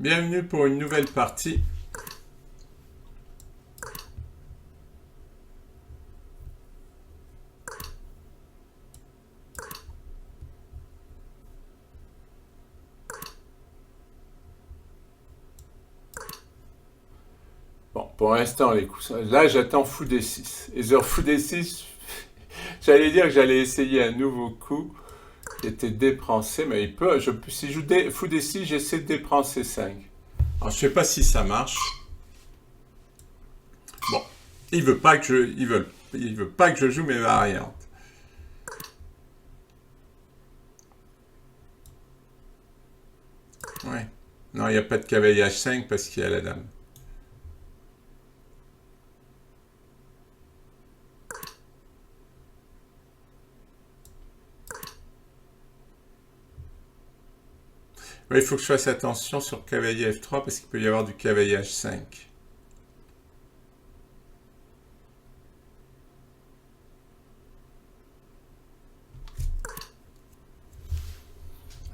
Bienvenue pour une nouvelle partie. Bon, pour l'instant, les coups. Là, j'attends fou D6. Et sur fou D6, j'allais dire que j'allais essayer un nouveau coup qui était déprancer, mais il peut. Si je joue fou D6, j'essaie de déprancer 5. Alors, je sais pas si ça marche. Bon, il veut pas que je. Il veut pas que je joue mes variantes. Ouais. Non, il n'y a pas de cavalier H5 parce qu'il y a la dame. Ouais, il faut que je fasse attention sur cavalier F3 parce qu'il peut y avoir du cavalier H5.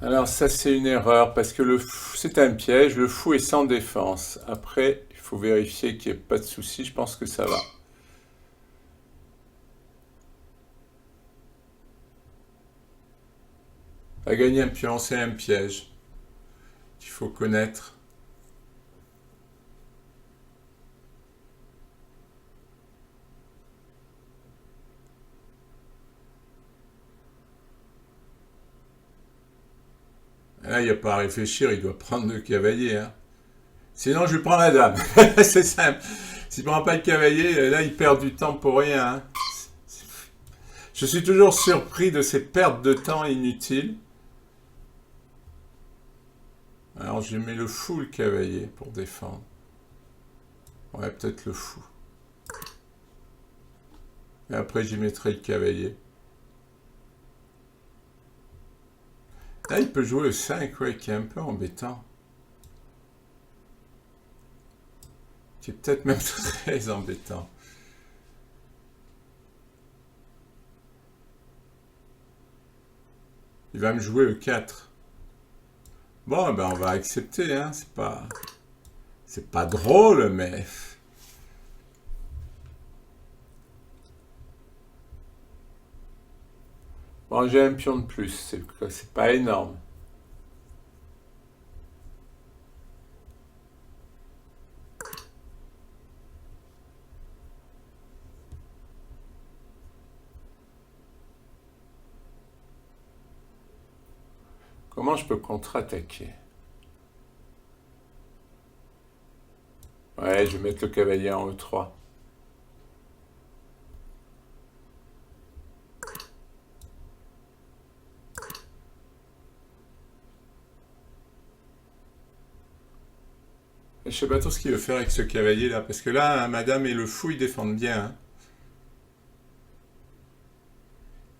Alors ça c'est une erreur parce que c'est un piège, le fou est sans défense. Après, il faut vérifier qu'il n'y ait pas de souci, je pense que ça va. À gagner un pion, c'est un piège qu'il faut connaître. Là, il n'y a pas à réfléchir, il doit prendre le cavalier. Hein. Sinon, je lui prends la dame. C'est simple. S'il ne prend pas le cavalier, là, il perd du temps pour rien. Hein. Je suis toujours surpris de ces pertes de temps inutiles. Alors, je mets le fou, le cavalier, pour défendre. Ouais, peut-être le fou. Et après, j'y mettrai le cavalier. Là, il peut jouer le 5, ouais, qui est un peu embêtant. Qui est peut-être même très embêtant. Il va me jouer le 4. Bon, ben on va accepter, hein. C'est pas drôle, mais... Bon, j'ai un pion de plus, c'est pas énorme. Comment je peux contre-attaquer? Ouais, je vais mettre le cavalier en E3. Je sais pas trop ce qu'il veut faire avec ce cavalier là, parce que là, hein, madame et le fou, ils défendent bien. Hein.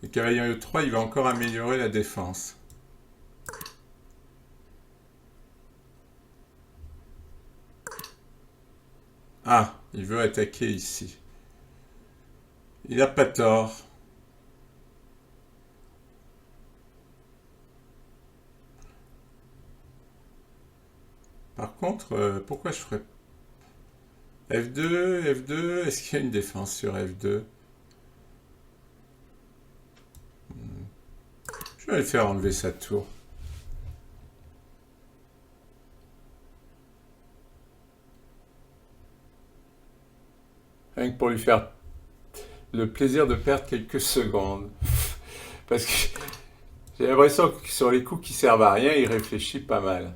Le cavalier en E3, il va encore améliorer la défense. Ah, il veut attaquer ici. Il n'a pas tort. Par contre, pourquoi je ferais F2, F2, est-ce qu'il y a une défense sur F2? Je vais le faire enlever sa tour. Rien que pour lui faire le plaisir de perdre quelques secondes. Parce que j'ai l'impression que sur les coups qui servent à rien, il réfléchit pas mal.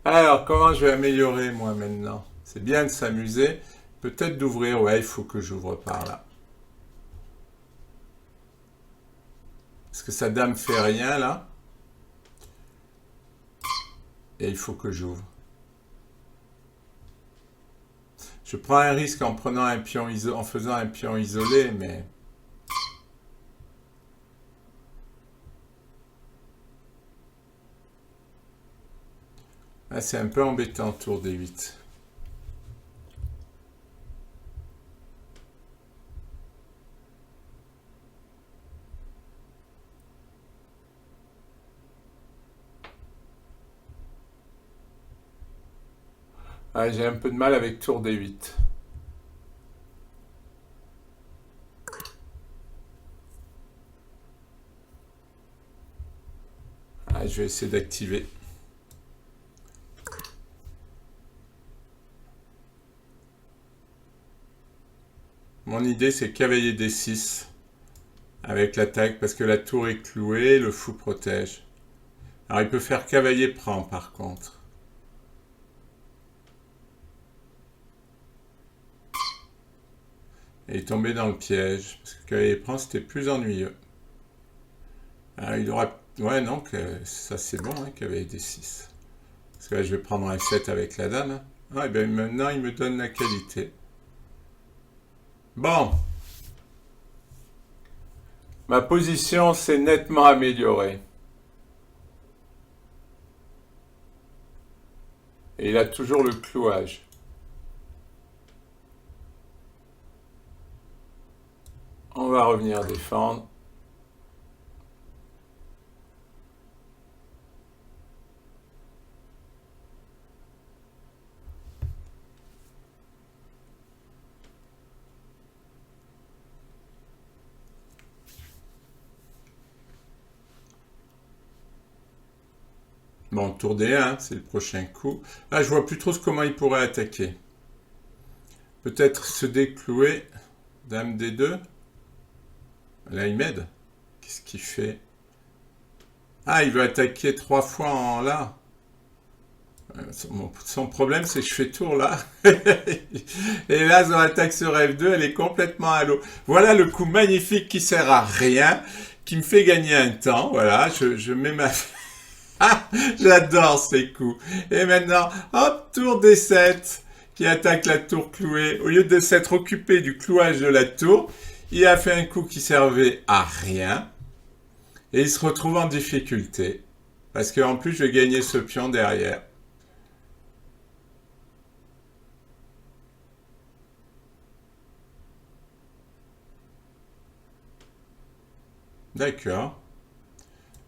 Alors, comment je vais améliorer moi maintenant? C'est bien de s'amuser. Peut-être d'ouvrir. Ouais, il faut que j'ouvre par là. Parce que sa dame fait rien là. Et il faut que j'ouvre. Je prends un risque en prenant un pion en faisant un pion isolé, mais... Là, c'est un peu embêtant, tour D8. Ah, j'ai un peu de mal avec tour D8. Ah, je vais essayer d'activer. Mon idée, c'est cavalier D6 avec l'attaque parce que la tour est clouée, le fou protège. Alors, il peut faire cavalier prend par contre. Et il est tombé dans le piège parce que cavalier prend, c'était plus ennuyeux. Alors, il aura... Ouais, non, ça c'est bon, hein, cavalier D6. Parce que là, je vais prendre un 7 avec la dame. Ah, et bien maintenant, il me donne la qualité. Bon. Ma position s'est nettement améliorée. Et il a toujours le clouage. On va revenir défendre. Bon, tour D1, c'est le prochain coup. Là, je vois plus trop comment il pourrait attaquer. Peut-être se déclouer. Dame D2. Là, il m'aide. Qu'est-ce qu'il fait? Ah, il veut attaquer 3 fois en là. Son problème, c'est que je fais tour là. Et là, son attaque sur F2, elle est complètement à l'eau. Voilà le coup magnifique qui sert à rien, qui me fait gagner un temps. Voilà, je mets ma... Ah, j'adore ces coups. Et maintenant, hop, tour D7, qui attaque la tour clouée. Au lieu de s'être occupé du clouage de la tour, il a fait un coup qui servait à rien. Et il se retrouve en difficulté. Parce qu'en plus, je vais gagner ce pion derrière. D'accord.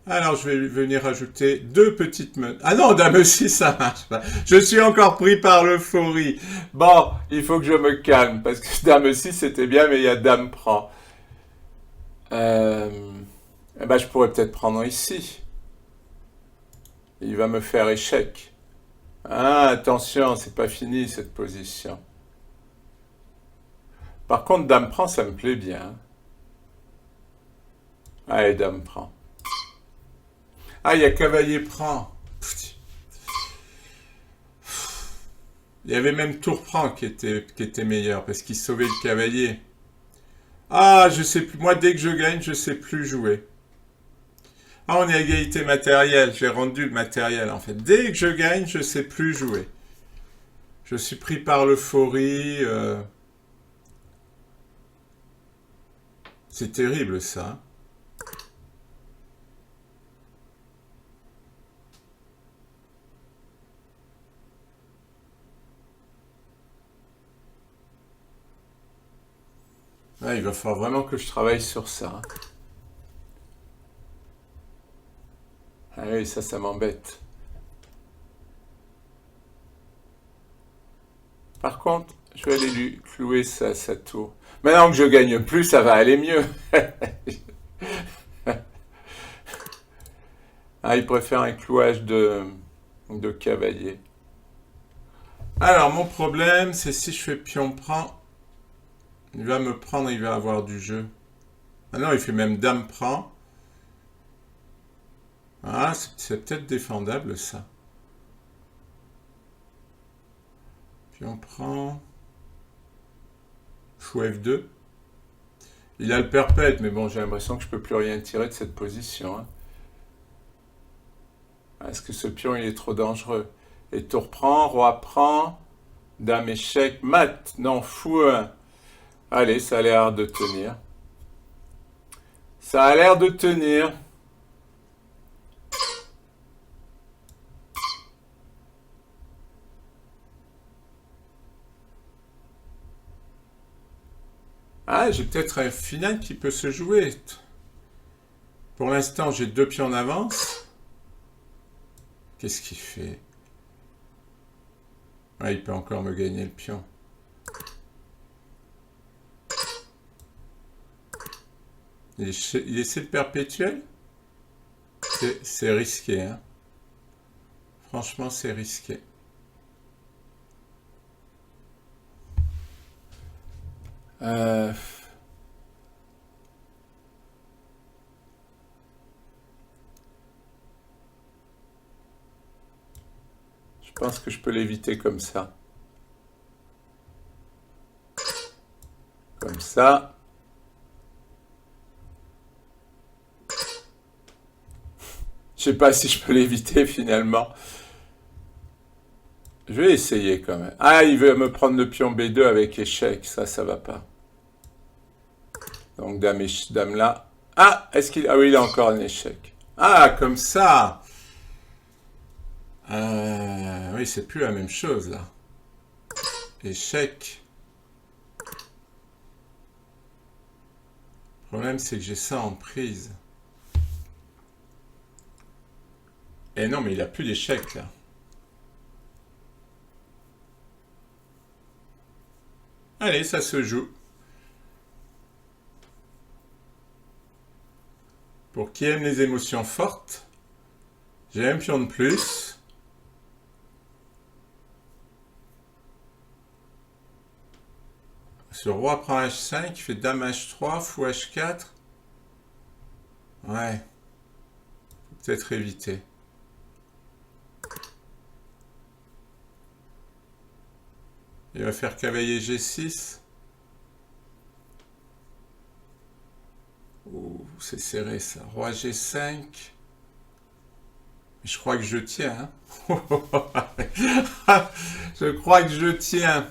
Alors, je vais venir ajouter 2 petites menus. Ah non, dame 6, ça marche pas. Je suis encore pris par l'euphorie. Bon, il faut que je me calme, parce que dame 6, c'était bien, mais il y a dame prend. Eh ben, je pourrais peut-être prendre ici. Il va me faire échec. Ah, attention, c'est pas fini, cette position. Par contre, dame prend, ça me plaît bien. Allez, dame prend. Ah, il y a cavalier prend. Il y avait même tour prend qui était meilleur parce qu'il sauvait le cavalier. Ah, je sais plus. Moi, dès que je gagne, je sais plus jouer. Ah, on est à égalité matérielle. J'ai rendu le matériel en fait. Dès que je gagne, je sais plus jouer. Je suis pris par l'euphorie. C'est terrible ça. Ah, il va falloir vraiment que je travaille sur ça. Ah oui, ça m'embête. Par contre, je vais aller lui clouer sa tour. Maintenant que je gagne plus, ça va aller mieux. Ah, il préfère un clouage de cavalier. Alors, mon problème, c'est si je fais pion prend, il va me prendre, il va avoir du jeu. Ah non, il fait même dame prend. Ah, c'est peut-être défendable, ça. Pion prend. Fou F2. Il a le perpète, mais bon, j'ai l'impression que je peux plus rien tirer de cette position. Hein. Est-ce que ce pion, il est trop dangereux? Et tour prend, roi prend, dame échec, mat. Non, fou 1. Allez, ça a l'air de tenir. Ça a l'air de tenir. Ah, j'ai peut-être un final qui peut se jouer. Pour l'instant, j'ai 2 pions en avance. Qu'est-ce qu'il fait? Ah, il peut encore me gagner le pion. Il essaie de perpétuel? C'est risqué, hein. Franchement, c'est risqué. Euh, je pense que je peux l'éviter comme ça. Comme ça. Je sais pas si je peux l'éviter finalement. Je vais essayer quand même. Ah, il veut me prendre le pion B2 avec échec. Ça va pas. Donc dame là. Ah, est-ce qu'il... Ah oui, il a encore un échec. Ah, comme ça. Oui, c'est plus la même chose là. Échec. Le problème, c'est que j'ai ça en prise. Et non, mais il a plus d'échec là. Allez, ça se joue. Pour qui aime les émotions fortes, j'ai un pion de plus. Ce roi prend H5, il fait dame H3, fou H4. Ouais. Faut peut-être éviter. Il va faire cavalier G6. Ouh, c'est serré ça. Roi G5. Je crois que je tiens. Hein. Je crois que je tiens.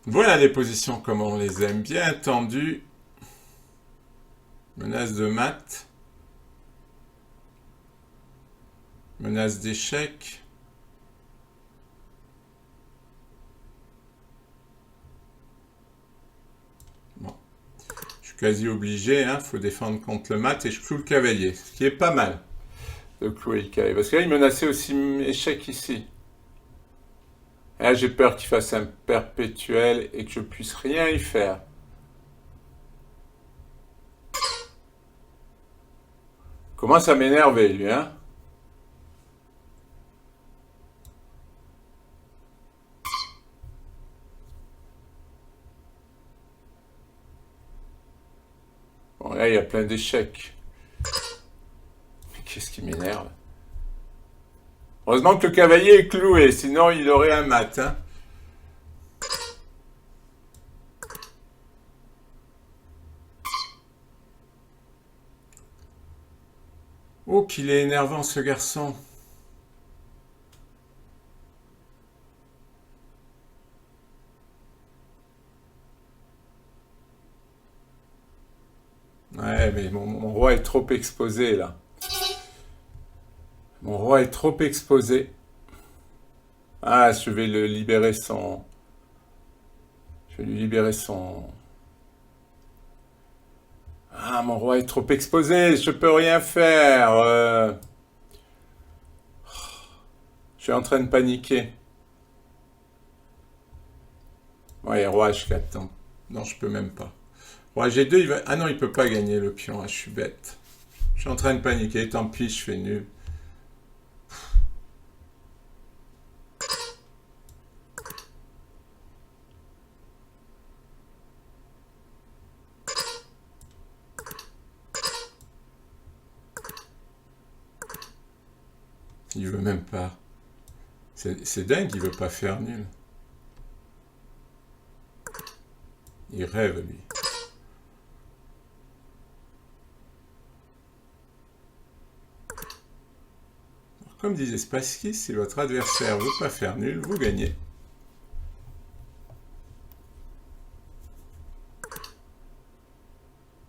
Voilà les positions comme on les aime. Bien tendues. Menace de mat. Menace d'échec. Bon. Je suis quasi obligé, hein. Faut défendre contre le mat et je cloue le cavalier. Ce qui est pas mal de clouer le cavalier. Parce que là, il menaçait aussi échec ici. Et là, j'ai peur qu'il fasse un perpétuel et que je puisse rien y faire. Commence à m'énerver, lui, hein. Bon, là, il y a plein d'échecs. Mais qu'est-ce qui m'énerve? Heureusement que le cavalier est cloué, sinon il aurait un mat, hein. Oh, qu'il est énervant, ce garçon. Ouais, mais mon roi est trop exposé, là. Mon roi est trop exposé. Ah, je vais le libérer son... Je vais lui libérer son... Ah, mon roi est trop exposé, je peux rien faire. Je suis en train de paniquer. Ouais, roi H4, non. Non, je peux même pas. Roi G2, il va... Ah non, il peut pas gagner le pion, ah, je suis bête. Je suis en train de paniquer, tant pis, je fais nul. Il veut même pas. C'est dingue, il veut pas faire nul. Il rêve, lui. Alors, comme disait Spassky, si votre adversaire veut pas faire nul, vous gagnez.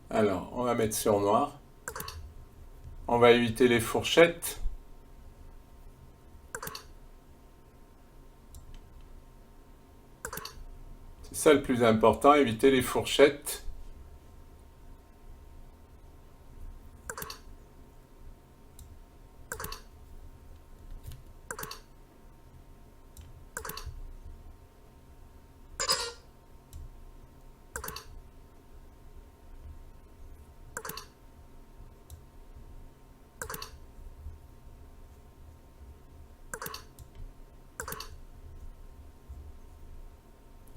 Alors, on va mettre sur noir. On va éviter les fourchettes. C'est ça le plus important, éviter les fourchettes.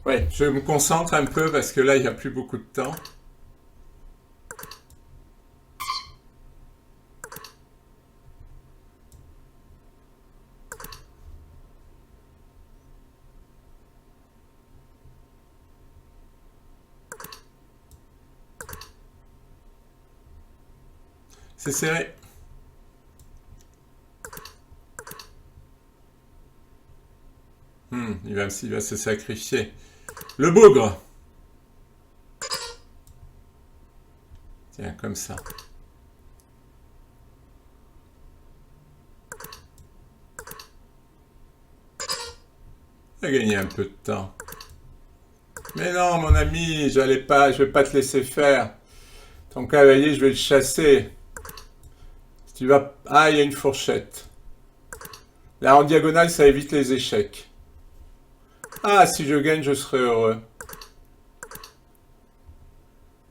Ouais, je me concentre un peu parce que là, il n'y a plus beaucoup de temps. C'est serré. Il va se sacrifier. Le bougre. Tiens, comme ça. Il a gagné un peu de temps. Mais non, mon ami, je vais pas te laisser faire. Ton cavalier, je vais le chasser. Si tu vas... Ah, il y a une fourchette. Là, en diagonale, ça évite les échecs. Ah, si je gagne, je serai heureux.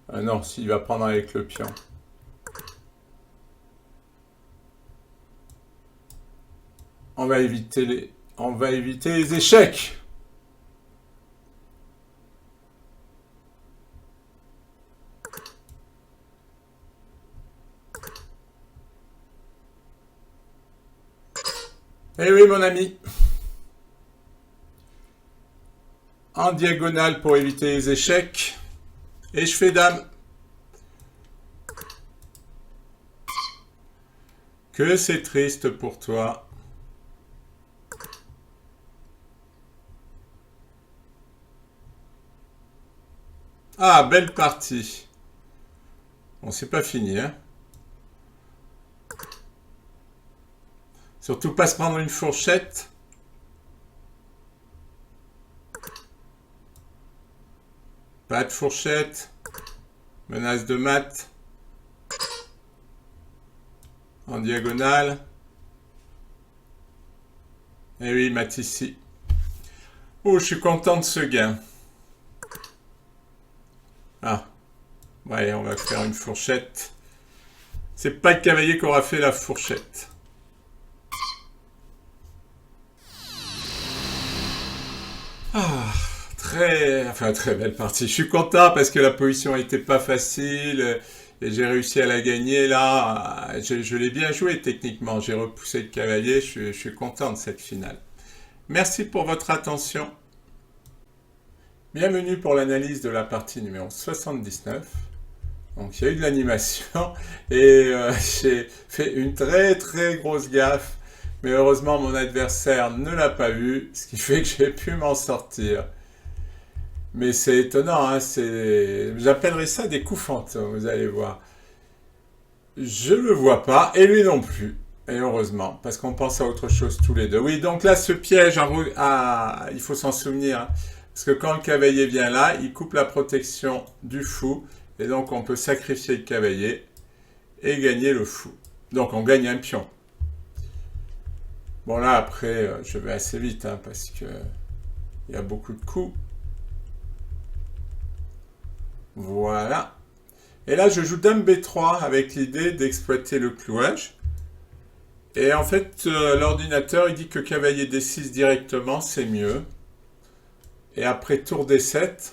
Ah non, s'il va prendre avec le pion. On va éviter les échecs. Eh oui, mon ami. En diagonale pour éviter les échecs. Et je fais dame. Que c'est triste pour toi. Ah, belle partie. Bon, c'est pas fini, hein. Surtout pas se prendre une fourchette. Pas de fourchette. Menace de mat. En diagonale. Eh oui, mat ici. Oh, je suis content de ce gain. Ah. Ouais, on va faire une fourchette. C'est pas le cavalier qui aura fait la fourchette. Ah, très belle partie. Je suis content parce que la position n'était pas facile et j'ai réussi à la gagner là. Je l'ai bien joué techniquement. J'ai repoussé le cavalier. Je suis content de cette finale. Merci pour votre attention. Bienvenue pour l'analyse de la partie numéro 79. Donc il y a eu de l'animation et j'ai fait une très grosse gaffe. Mais heureusement, mon adversaire ne l'a pas vu, ce qui fait que j'ai pu m'en sortir. Mais c'est étonnant, hein, j'appellerais ça des coups fantômes, vous allez voir. Je le vois pas, et lui non plus. Et heureusement, parce qu'on pense à autre chose tous les deux. Oui, donc là, ce piège, il faut s'en souvenir. Hein, parce que quand le cavalier vient là, il coupe la protection du fou. Et donc, on peut sacrifier le cavalier et gagner le fou. Donc, on gagne un pion. Bon là après je vais assez vite hein, parce que il y a beaucoup de coups. Voilà. Et là je joue dame B3 avec l'idée d'exploiter le clouage. Et en fait l'ordinateur il dit que cavalier D6 directement c'est mieux. Et après tour D7,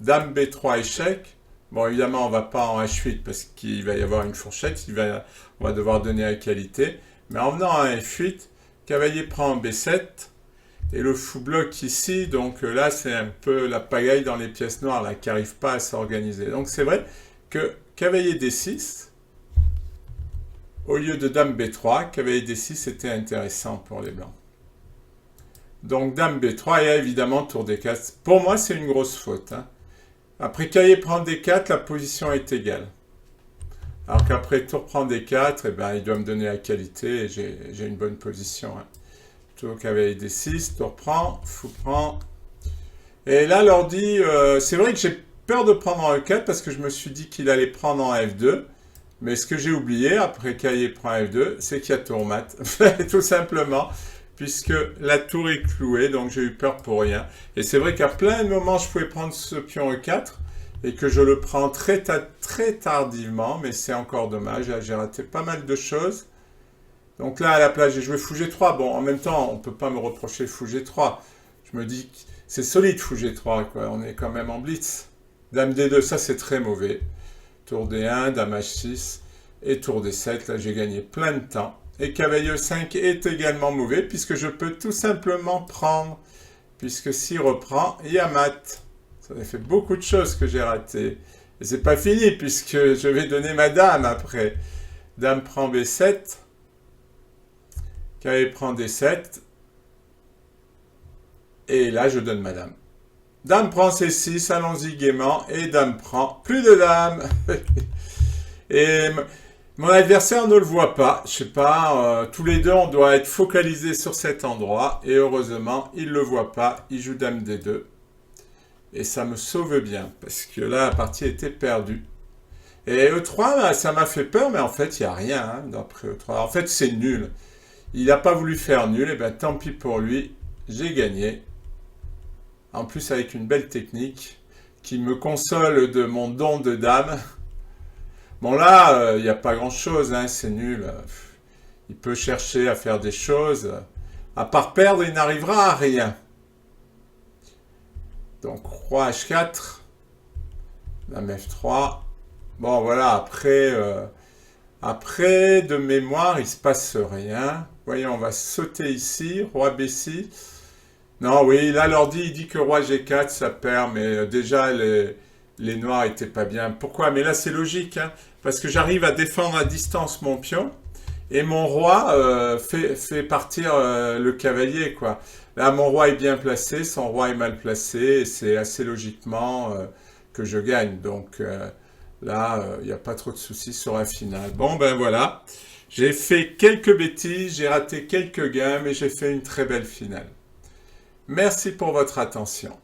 dame B3 échec. Bon évidemment on va pas en H8 parce qu'il va y avoir une fourchette, on va devoir donner la qualité. Mais en venant à F8, cavalier prend B7 et le fou bloque ici, donc là c'est un peu la pagaille dans les pièces noires là, qui n'arrivent pas à s'organiser. Donc c'est vrai que cavalier D6, au lieu de dame B3, cavalier D6 était intéressant pour les blancs. Donc dame B3 et évidemment tour D4. Pour moi c'est une grosse faute. Hein. Après cavalier prend D4, la position est égale. Alors qu'après tour prend D4, eh ben, il doit me donner la qualité et j'ai une bonne position. Hein. Tour cavalier D6, tour prend, fou prend. Et là, l'ordi, c'est vrai que j'ai peur de prendre en E4 parce que je me suis dit qu'il allait prendre en F2. Mais ce que j'ai oublié, après cavalier prend F2, c'est qu'il y a tour mat. Tout simplement, puisque la tour est clouée, donc j'ai eu peur pour rien. Et c'est vrai qu'à plein de moments, je pouvais prendre ce pion E4 et que je le prends très tardivement, mais c'est encore dommage. Là, j'ai raté pas mal de choses. Donc là, à la place, j'ai joué fou G3. Bon, en même temps, on ne peut pas me reprocher fou G3. Je me dis que c'est solide fou G3, quoi. On est quand même en blitz. Dame D2, ça c'est très mauvais. Tour D1, Dame H6 et Tour D7. Là, j'ai gagné plein de temps. Et cavalier E5 est également mauvais puisque je peux tout simplement prendre. Puisque s'il reprend, il y a mat. Ça a fait beaucoup de choses que j'ai ratées. Et c'est pas fini puisque je vais donner ma dame après. Dame prend B7. Cavalier prend D7. Et là, je donne ma dame. Dame prend C6, allons-y gaiement. Et dame prend. Plus de dame. Et mon adversaire ne le voit pas. Je sais pas, tous les deux, on doit être focalisés sur cet endroit. Et heureusement, il ne le voit pas. Il joue dame D2. Et ça me sauve bien. Parce que là, la partie était perdue. Et E3, bah, ça m'a fait peur. Mais en fait, il n'y a rien hein, d'après E3. En fait, c'est nul. Il n'a pas voulu faire nul. Et bien, tant pis pour lui. J'ai gagné. En plus, avec une belle technique qui me console de mon don de dame. Bon là, il n'y a pas grand-chose, hein, c'est nul. Il peut chercher à faire des choses. À part perdre, il n'arrivera à rien. Donc, roi H4. Dame F3. Bon, voilà, après, de mémoire, il ne se passe rien. Voyons, on va sauter ici. Roi B6. Non, oui, là, l'ordi, il dit que roi G4, ça perd, mais déjà, les noirs étaient pas bien. Pourquoi? Mais là, c'est logique, hein, parce que j'arrive à défendre à distance mon pion, et mon roi fait partir le cavalier, quoi. Là, mon roi est bien placé, son roi est mal placé, et c'est assez logiquement que je gagne. Donc là, il n'y a pas trop de soucis sur la finale. Bon, ben voilà, j'ai fait quelques bêtises, j'ai raté quelques gains, mais j'ai fait une très belle finale. Merci pour votre attention.